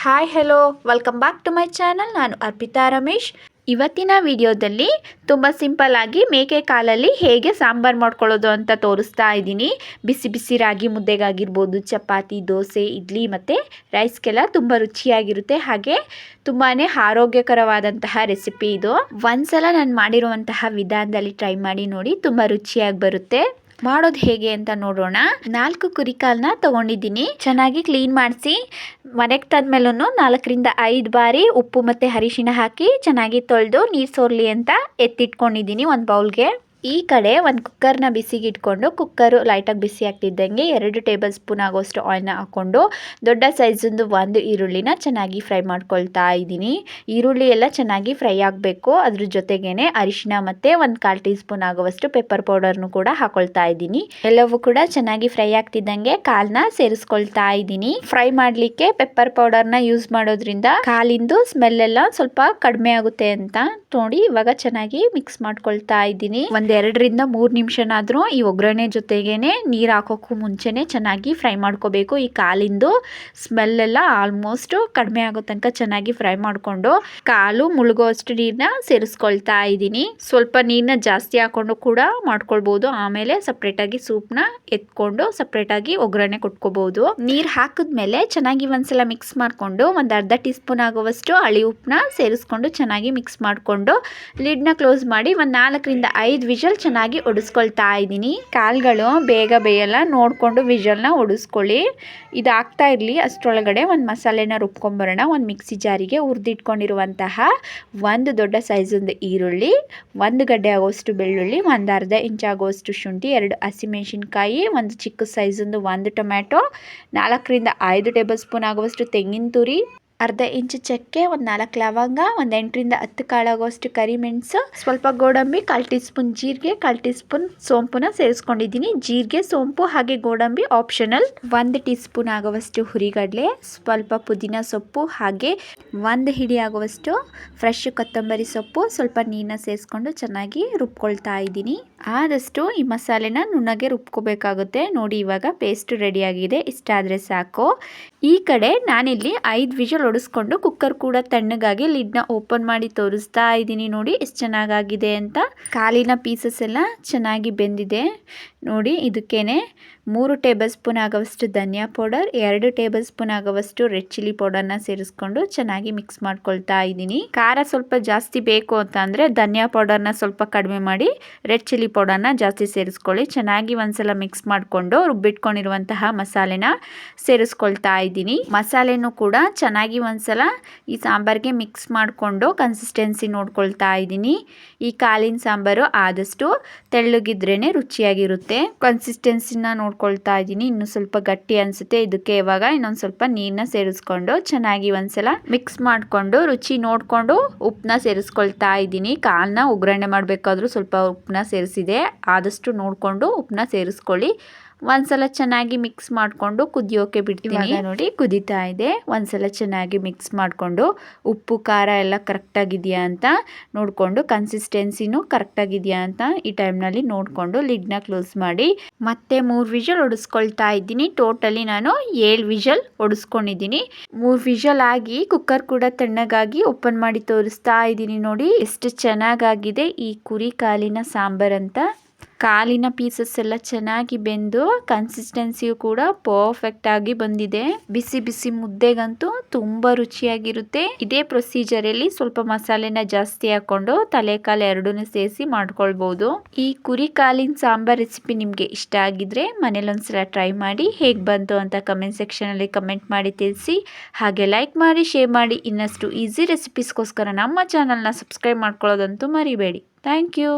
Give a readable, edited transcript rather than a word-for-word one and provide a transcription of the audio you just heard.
Hi hello welcome back to my channel. ನಾನು ಅರ್ಪಿತಾ ರಮೇಶ್. ಇವತ್ತಿನ ವಿಡಿಯೋದಲ್ಲಿ ತುಂಬ ಸಿಂಪಲ್ ಆಗಿ ಮೇಕೆ ಕಾಲಲ್ಲಿ ಹೇಗೆ ಸಾಂಬಾರು ಮಾಡ್ಕೊಳ್ಳೋದು ಅಂತ ತೋರಿಸ್ತಾ ಇದ್ದೀನಿ. ಬಿಸಿ ಬಿಸಿ ರಾಗಿ ಮುದ್ದೆಗಾಗಿರ್ಬೋದು, ಚಪಾತಿ, ದೋಸೆ, ಇಡ್ಲಿ ಮತ್ತು ರೈಸ್ಗೆಲ್ಲ ತುಂಬ ರುಚಿಯಾಗಿರುತ್ತೆ. ಹಾಗೆ ತುಂಬಾ ಆರೋಗ್ಯಕರವಾದಂತಹ ರೆಸಿಪಿ ಇದು. ಒಂದ್ಸಲ ನಾನು ಮಾಡಿರುವಂತಹ ವಿಧಾನದಲ್ಲಿ ಟ್ರೈ ಮಾಡಿ ನೋಡಿ, ತುಂಬ ರುಚಿಯಾಗಿ ಬರುತ್ತೆ. ಮಾಡೋದು ಹೇಗೆ ಅಂತ ನೋಡೋಣ. 4 ಕುರಿ ಕಾಲನ್ನ ತಗೊಂಡಿದ್ದೀನಿ. ಚೆನ್ನಾಗಿ ಕ್ಲೀನ್ ಮಾಡಿಸಿ ಮನೆಗೆ ತಂದ್ಮೇಲೂ 4ರಿಂದ 5 ಬಾರಿ ಉಪ್ಪು ಮತ್ತು ಅರಿಶಿಣ ಹಾಕಿ ಚೆನ್ನಾಗಿ ತೊಳೆದು ನೀರು ಸೋರ್ಲಿ ಅಂತ ಎತ್ತಿಟ್ಕೊಂಡಿದ್ದೀನಿ ಒಂದು ಬೌಲ್ಗೆ. ಈ ಕಡೆ ಒಂದು ಕುಕ್ಕರ್ನ ಬಿಸಿಗೆ ಇಟ್ಕೊಂಡು ಕುಕ್ಕರು ಲೈಟಾಗಿ ಬಿಸಿ ಆಗ್ತಿದ್ದಂಗೆ 2 ಟೇಬಲ್ ಸ್ಪೂನ್ ಆಗೋಷ್ಟು ಆಯಿಲ್ನ ಹಾಕ್ಕೊಂಡು ದೊಡ್ಡ ಸೈಜಿಂದು 1 ಈರುಳ್ಳಿನ ಚೆನ್ನಾಗಿ ಫ್ರೈ ಮಾಡ್ಕೊಳ್ತಾ ಇದ್ದೀನಿ. ಈರುಳ್ಳಿ ಎಲ್ಲ ಚೆನ್ನಾಗಿ ಫ್ರೈ ಆಗಬೇಕು. ಅದ್ರ ಜೊತೆಗೇನೆ ಅರಿಶಿನ ಮತ್ತು 1/4 ಟೀ ಸ್ಪೂನ್ ಆಗುವಷ್ಟು ಪೆಪ್ಪರ್ ಪೌಡರ್ನು ಕೂಡ ಹಾಕೊಳ್ತಾ ಇದ್ದೀನಿ. ಎಲ್ಲವೂ ಕೂಡ ಚೆನ್ನಾಗಿ ಫ್ರೈ ಆಗ್ತಿದ್ದಂಗೆ ಕಾಲನ್ನ ಸೇರಿಸ್ಕೊಳ್ತಾ ಇದ್ದೀನಿ. ಫ್ರೈ ಮಾಡಲಿಕ್ಕೆ ಪೆಪ್ಪರ್ ಪೌಡರ್ನ ಯೂಸ್ ಮಾಡೋದ್ರಿಂದ ಕಾಲಿಂದು ಸ್ಮೆಲ್ ಎಲ್ಲ ಸ್ವಲ್ಪ ಕಡಿಮೆ ಆಗುತ್ತೆ ಅಂತ ನೋಡಿ ಇವಾಗ ಚೆನ್ನಾಗಿ ಮಿಕ್ಸ್ ಮಾಡ್ಕೊಳ್ತಾ ಇದ್ದೀನಿ. 2ರಿಂದ 3 ನಿಮಿಷನಾದರೂ ಈ ಒಗ್ಗರಣೆ ಜೊತೆಗೇನೆ ನೀರು ಹಾಕೋಕ್ಕೂ ಮುಂಚೆನೆ ಚೆನ್ನಾಗಿ ಫ್ರೈ ಮಾಡ್ಕೋಬೇಕು. ಈ ಕಾಲಿಂದು ಸ್ಮೆಲ್ ಎಲ್ಲ ಆಲ್ಮೋಸ್ಟ್ ಕಡಿಮೆ ಆಗೋ ತನಕ ಚೆನ್ನಾಗಿ ಫ್ರೈ ಮಾಡಿಕೊಂಡು ಕಾಲು ಮುಳುಗೋಷ್ಟು ನೀರನ್ನ ಸೇರಿಸ್ಕೊಳ್ತಾ ಇದ್ದೀನಿ. ಸ್ವಲ್ಪ ನೀರನ್ನ ಜಾಸ್ತಿ ಹಾಕೊಂಡು ಕೂಡ ಮಾಡ್ಕೊಳ್ಬೋದು. ಆಮೇಲೆ ಸಪ್ರೇಟಾಗಿ ಸೂಪ್ನ ಎತ್ಕೊಂಡು ಸಪ್ರೇಟಾಗಿ ಒಗ್ಗರಣೆ ಕೊಟ್ಕೋಬಹುದು. ನೀರು ಹಾಕಿದ್ಮೇಲೆ ಚೆನ್ನಾಗಿ ಒಂದ್ಸಲ ಮಿಕ್ಸ್ ಮಾಡಿಕೊಂಡು ಅರ್ಧ ಟೀ ಸ್ಪೂನ್ ಆಗುವಷ್ಟು ಹಳಿ ಉಪ್ಪನ್ನ ಸೇರಿಸ್ಕೊಂಡು ಚೆನ್ನಾಗಿ ಮಿಕ್ಸ್ ಮಾಡಿಕೊಂಡು ಲಿಡ್ನ ಕ್ಲೋಸ್ ಮಾಡಿ 4ರಿಂದ 5 ವಿಷಲ್ ಚೆನ್ನಾಗಿ ಒಡಿಸ್ಕೊಳ್ತಾ ಇದ್ದೀನಿ. ಕಾಳುಗಳು ಬೇಗ ಬೇಯಲ್ಲ, ನೋಡಿಕೊಂಡು ವಿಷಲ್ನ ಒಡಿಸ್ಕೊಳ್ಳಿ. ಇದು ಆಗ್ತಾ ಇರಲಿ ಅಷ್ಟರೊಳಗಡೆ ಒಂದು ಮಸಾಲೆನ ರುಬ್ಕೊಂಬರೋಣ. ಒಂದು ಮಿಕ್ಸಿ ಜಾರಿಗೆ ಹುರಿದಿಟ್ಕೊಂಡಿರುವಂತಹ 1 ದೊಡ್ಡ ಸೈಜಿಂದು ಈರುಳ್ಳಿ, 1 ಗಡ್ಡೆ ಆಗೋಷ್ಟು ಬೆಳ್ಳುಳ್ಳಿ, 1/2 ಇಂಚ್ ಆಗೋಷ್ಟು ಶುಂಠಿ, 2 ಹಸಿಮೆಣಸಿನ್ಕಾಯಿ, 1 ಚಿಕ್ಕ ಸೈಜಿಂದು 1 ಟೊಮ್ಯಾಟೊ, 4ರಿಂದ 5 ಟೇಬಲ್ ಸ್ಪೂನ್ ಆಗುವಷ್ಟು ತೆಂಗಿನ ತುರಿ, ಅರ್ಧ ಇಂಚು ಚಕ್ಕೆ, 4 ಲವಂಗ, 8ರಿಂದ 10 ಕಾಳಾಗುವಷ್ಟು ಕರಿಮೆಣಸು, ಸ್ವಲ್ಪ ಗೋಡಂಬಿ, 1/4 ಟೀ ಸ್ಪೂನ್ ಜೀರಿಗೆ, 1/4 ಟೀ ಸ್ಪೂನ್ ಸೋಂಪುನ ಸೇರಿಸ್ಕೊಂಡಿದ್ದೀನಿ. ಜೀರಿಗೆ, ಸೋಂಪು ಹಾಗೆ ಗೋಡಂಬಿ ಆಪ್ಷನಲ್. 1 ಟೀ ಸ್ಪೂನ್ ಆಗುವಷ್ಟು ಹುರಿಗಡಲೆ, ಸ್ವಲ್ಪ ಪುದೀನ ಸೊಪ್ಪು ಹಾಗೆ 1 ಹಿಡಿ ಆಗುವಷ್ಟು ಫ್ರೆಶ್ ಕೊತ್ತಂಬರಿ ಸೊಪ್ಪು, ಸ್ವಲ್ಪ ನೀರನ್ನ ಸೇರಿಸ್ಕೊಂಡು ಚೆನ್ನಾಗಿ ರುಬ್ಕೊಳ್ತಾ ಇದ್ದೀನಿ. ಆದಷ್ಟು ಈ ಮಸಾಲೆನ ನುಣ್ಣಗೆ ರುಬ್ಕೋಬೇಕಾಗುತ್ತೆ. ನೋಡಿ ಇವಾಗ ಪೇಸ್ಟ್ ರೆಡಿಯಾಗಿದೆ. ಇಷ್ಟಾದರೆ ಸಾಕು. ಈ ಕಡೆ ನಾನಿಲ್ಲಿ 5 ವಿಷಲ್ ಒಡಿಸ್ಕೊಂಡು ಕುಕ್ಕರ್ ಕೂಡ ತಣ್ಣಗಾಗಿ ಲಿಡ್ನ ಓಪನ್ ಮಾಡಿ ತೋರಿಸ್ತಾ ಇದ್ದೀನಿ. ನೋಡಿ ಎಷ್ಟು ಚೆನ್ನಾಗಾಗಿದೆ ಅಂತ. ಕಾಲಿನ ಪೀಸಸ್ ಎಲ್ಲ ಚೆನ್ನಾಗಿ ಬೆಂದಿದೆ. ನೋಡಿ ಇದಕ್ಕೇನೆ 3 ಟೇಬಲ್ ಸ್ಪೂನ್ ಆಗುವಷ್ಟು ಧನಿಯಾ ಪೌಡರ್, 2 ಟೇಬಲ್ ಸ್ಪೂನ್ ಆಗುವಷ್ಟು ರೆಡ್ ಚಿಲ್ಲಿ ಪೌಡರ್ನ ಸೇರಿಸ್ಕೊಂಡು ಚೆನ್ನಾಗಿ ಮಿಕ್ಸ್ ಮಾಡ್ಕೊಳ್ತಾ ಇದ್ದೀನಿ. ಖಾರ ಸ್ವಲ್ಪ ಜಾಸ್ತಿ ಬೇಕು ಅಂತ ಅಂದರೆ ಧನಿಯಾ ಪೌಡರ್ನ ಸ್ವಲ್ಪ ಕಡಿಮೆ ಮಾಡಿ ರೆಡ್ ಚಿಲ್ಲಿ ಪೌಡರ್ನ ಜಾಸ್ತಿ ಸೇರಿಸ್ಕೊಳ್ಳಿ. ಚೆನ್ನಾಗಿ ಒಂದ್ಸಲ ಮಿಕ್ಸ್ ಮಾಡಿಕೊಂಡು ರುಬ್ಬಿಟ್ಕೊಂಡಿರುವಂತಹ ಮಸಾಲೆನ ಸೇರಿಸ್ಕೊಳ್ತಾ ಇದ್ದೀನಿ. ಮಸಾಲೆನೂ ಕೂಡ ಚೆನ್ನಾಗಿ ಒಂದ್ಸಲ ಈ ಸಾಂಬಾರಿಗೆ ಮಿಕ್ಸ್ ಮಾಡಿಕೊಂಡು ಕನ್ಸಿಸ್ಟೆನ್ಸಿ ನೋಡ್ಕೊಳ್ತಾ ಇದ್ದೀನಿ. ಈ ಕಾಲಿನ ಸಾಂಬಾರು ಆದಷ್ಟು ತೆಳ್ಳಗಿದ್ರೇನೆ ರುಚಿಯಾಗಿರುತ್ತೆ. ಕನ್ಸಿಸ್ಟೆನ್ಸಿನ ನೋಡ್ಕೊಳ್ತಾ ಇದ್ದೀನಿ. ಇನ್ನು ಸ್ವಲ್ಪ ಗಟ್ಟಿ ಅನಿಸುತ್ತೆ. ಇದಕ್ಕೆ ಇವಾಗ ಇನ್ನೊಂದು ಸ್ವಲ್ಪ ನೀರನ್ನ ಸೇರಿಸ್ಕೊಂಡು ಚೆನ್ನಾಗಿ ಒಂದ್ಸಲ ಮಿಕ್ಸ್ ಮಾಡಿಕೊಂಡು ರುಚಿ ನೋಡಿಕೊಂಡು ಉಪ್ಪನ್ನ ಸೇರಿಸ್ಕೊಳ್ತಾ ಇದ್ದೀನಿ. ಕಾಲನ್ನ ಒಗ್ಗರಣೆ ಮಾಡಬೇಕಾದ್ರೂ ಸ್ವಲ್ಪ ಉಪ್ಪನ್ನ ಸೇರಿಸಿದೆ. ಆದಷ್ಟು ನೋಡಿಕೊಂಡು ಉಪ್ಪನ್ನ ಸೇರಿಸ್ಕೊಳ್ಳಿ. ಒಂದ್ಸಲ ಚೆನ್ನಾಗಿ ಮಿಕ್ಸ್ ಮಾಡಿಕೊಂಡು ಕುದಿಯೋಕೆ ಬಿಡ್ತೀನಿ. ನೋಡಿ ಕುದೀತಾ ಇದೆ. ಒಂದ್ಸಲ ಚೆನ್ನಾಗಿ ಮಿಕ್ಸ್ ಮಾಡಿಕೊಂಡು ಉಪ್ಪು ಖಾರ ಎಲ್ಲ ಕರೆಕ್ಟಾಗಿದೆಯಾ ಅಂತ ನೋಡಿಕೊಂಡು ಕನ್ಸಿಸ್ಟೆನ್ಸಿನೂ ಕರೆಕ್ಟಾಗಿದೆಯಾ ಅಂತ ಈ ಟೈಮ್ನಲ್ಲಿ ನೋಡಿಕೊಂಡು ಲಿಡ್ನ ಕ್ಲೋಸ್ ಮಾಡಿ ಮತ್ತೆ 3 ವಿಷಲ್ ಒಡಿಸ್ಕೊಳ್ತಾ ಇದ್ದೀನಿ. ಟೋಟಲಿ ನಾನು 7 ವಿಷಲ್ ಒಡಿಸ್ಕೊಂಡಿದ್ದೀನಿ. 3 ವಿಷಲ್ ಆಗಿ ಕುಕ್ಕರ್ ಕೂಡ ತಣ್ಣಗಾಗಿ ಓಪನ್ ಮಾಡಿ ತೋರಿಸ್ತಾ ಇದ್ದೀನಿ. ನೋಡಿ ಎಷ್ಟು ಚೆನ್ನಾಗಾಗಿದೆ ಈ ಕುರಿ ಕಾಲಿನ ಸಾಂಬಾರ್ ಅಂತ. ಕಾಲಿನ ಪೀಸಸ್ ಎಲ್ಲ ಚೆನ್ನಾಗಿ ಬೆಂದು ಕನ್ಸಿಸ್ಟೆನ್ಸಿಯು ಕೂಡ ಪರ್ಫೆಕ್ಟ್ ಆಗಿ ಬಂದಿದೆ. ಬಿಸಿ ಬಿಸಿ ಮುದ್ದೆಗಂತೂ ತುಂಬ ರುಚಿಯಾಗಿರುತ್ತೆ. ಇದೇ ಪ್ರೊಸೀಜರಲ್ಲಿ ಸ್ವಲ್ಪ ಮಸಾಲೆನ ಜಾಸ್ತಿ ಹಾಕೊಂಡು ತಲೆಕಾಲು ಎರಡನ್ನೂ ಸೇರಿಸಿ ಮಾಡ್ಕೊಳ್ಬೋದು. ಈ ಕುರಿ ಕಾಲಿನ ಸಾಂಬಾರ್ ರೆಸಿಪಿ ನಿಮಗೆ ಇಷ್ಟ ಆಗಿದ್ರೆ ಮನೇಲಿ ಒಂದ್ಸಲ ಟ್ರೈ ಮಾಡಿ. ಹೇಗೆ ಬಂತು ಅಂತ ಕಮೆಂಟ್ ಸೆಕ್ಷನಲ್ಲಿ ಕಮೆಂಟ್ ಮಾಡಿ ತಿಳಿಸಿ. ಹಾಗೆ ಲೈಕ್ ಮಾಡಿ, ಶೇರ್ ಮಾಡಿ. ಇನ್ನಷ್ಟು ಈಸಿ ರೆಸಿಪೀಸ್ಗೋಸ್ಕರ ನಮ್ಮ ಚಾನಲ್ನ ಸಬ್ಸ್ಕ್ರೈಬ್ ಮಾಡ್ಕೊಳ್ಳೋದಂತೂ ಮರಿಬೇಡಿ. Thank you.